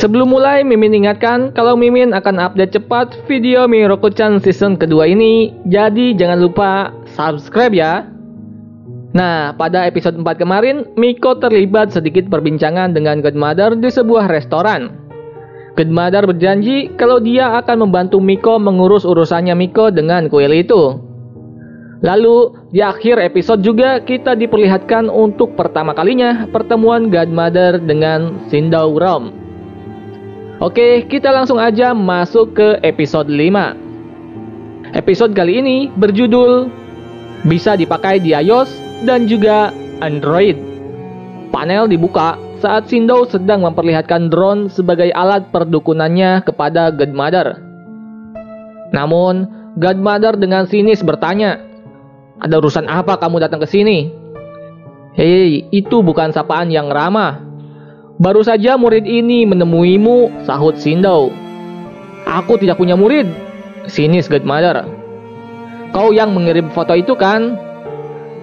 Sebelum mulai, Mimin ingatkan kalau Mimin akan update cepat video Miroku-chan season kedua ini. Jadi jangan lupa subscribe ya. Nah, pada episode 4 kemarin, Miko terlibat sedikit perbincangan dengan Godmother di sebuah restoran. Godmother berjanji kalau dia akan membantu Miko mengurus urusannya Miko dengan kuil itu. Lalu, di akhir episode juga kita diperlihatkan untuk pertama kalinya pertemuan Godmother dengan Shindou Rom. Oke, kita langsung aja masuk ke episode 5. Episode kali ini berjudul Bisa Dipakai di iOS dan juga Android. Panel dibuka saat Shindou sedang memperlihatkan drone sebagai alat perdukunannya kepada Godmother. Namun, Godmother dengan sinis bertanya, "Ada urusan apa kamu datang ke sini?" "Hei, itu bukan sapaan yang ramah. Baru saja murid ini menemuimu," sahut Shindou. "Aku tidak punya murid," sinis Godmother. "Kau yang mengirim foto itu kan?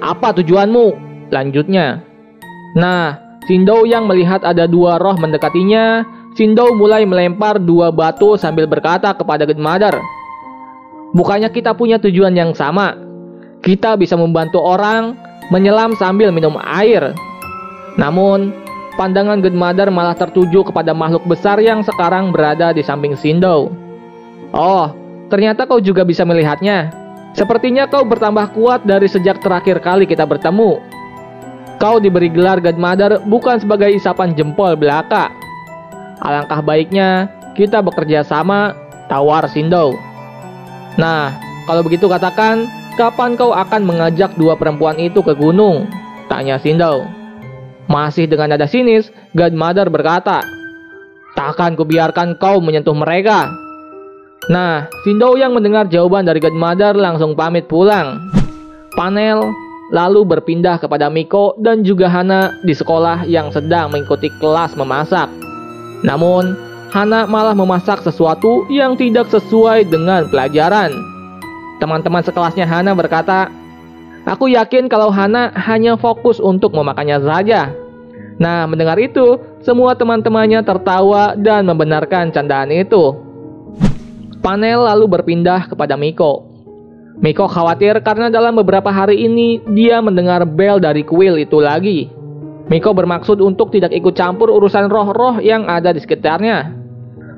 Apa tujuanmu?" lanjutnya. Nah, Shindou yang melihat ada dua roh mendekatinya, Shindou mulai melempar dua batu sambil berkata kepada Godmother, "Bukannya kita punya tujuan yang sama? Kita bisa membantu orang menyelam sambil minum air." Namun, pandangan Godmother malah tertuju kepada makhluk besar yang sekarang berada di samping Shindou. "Oh, ternyata kau juga bisa melihatnya. Sepertinya kau bertambah kuat dari sejak terakhir kali kita bertemu. Kau diberi gelar Godmother bukan sebagai isapan jempol belaka. Alangkah baiknya kita bekerja sama," tawar Shindou. "Nah, kalau begitu katakan, kapan kau akan mengajak dua perempuan itu ke gunung?" tanya Shindou. Masih dengan nada sinis, Godmother berkata, "Takkan kubiarkan kau menyentuh mereka." Nah, Shindou yang mendengar jawaban dari Godmother langsung pamit pulang. Panel lalu berpindah kepada Miko dan juga Hana di sekolah yang sedang mengikuti kelas memasak. Namun, Hana malah memasak sesuatu yang tidak sesuai dengan pelajaran. Teman-teman sekelasnya Hana berkata, "Aku yakin kalau Hana hanya fokus untuk memakannya saja." Nah, mendengar itu, semua teman-temannya tertawa dan membenarkan candaan itu. Panel lalu berpindah kepada Miko. Miko khawatir karena dalam beberapa hari ini dia mendengar bel dari kuil itu lagi. Miko bermaksud untuk tidak ikut campur urusan roh-roh yang ada di sekitarnya.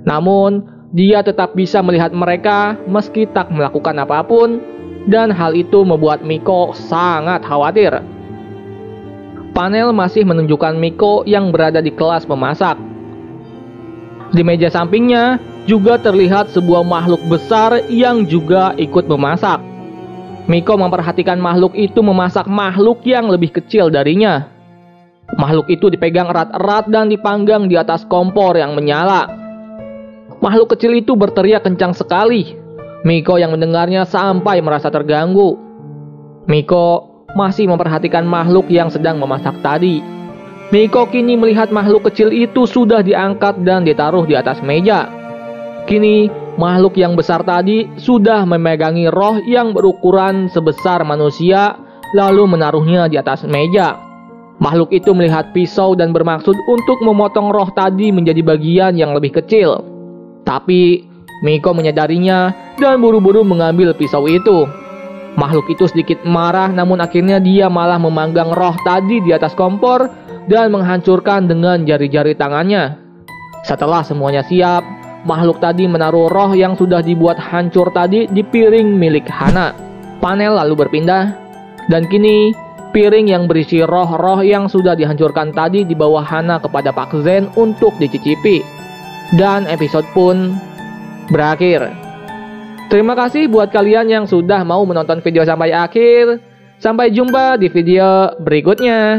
Namun, dia tetap bisa melihat mereka meski tak melakukan apapun, dan hal itu membuat Miko sangat khawatir. Panel masih menunjukkan Miko yang berada di kelas memasak. Di meja sampingnya juga terlihat sebuah makhluk besar yang juga ikut memasak. Miko memperhatikan makhluk itu memasak makhluk yang lebih kecil darinya. Makhluk itu dipegang erat-erat dan dipanggang di atas kompor yang menyala. Makhluk kecil itu berteriak kencang sekali. Miko yang mendengarnya sampai merasa terganggu. Miko masih memperhatikan makhluk yang sedang memasak tadi. Miko kini melihat makhluk kecil itu sudah diangkat dan ditaruh di atas meja. Kini, makhluk yang besar tadi sudah memegangi roh yang berukuran sebesar manusia, lalu menaruhnya di atas meja. Makhluk itu melihat pisau dan bermaksud untuk memotong roh tadi menjadi bagian yang lebih kecil. Tapi, Miko menyadarinya dan buru-buru mengambil pisau itu. Makhluk itu sedikit marah, namun akhirnya dia malah memanggang roh tadi di atas kompor dan menghancurkan dengan jari-jari tangannya. Setelah semuanya siap, makhluk tadi menaruh roh yang sudah dibuat hancur tadi di piring milik Hana. Panel lalu berpindah, dan kini piring yang berisi roh-roh yang sudah dihancurkan tadi dibawa Hana kepada Pak Zen untuk dicicipi. Dan episode pun berakhir. Terima kasih buat kalian yang sudah mau menonton video sampai akhir. Sampai jumpa di video berikutnya.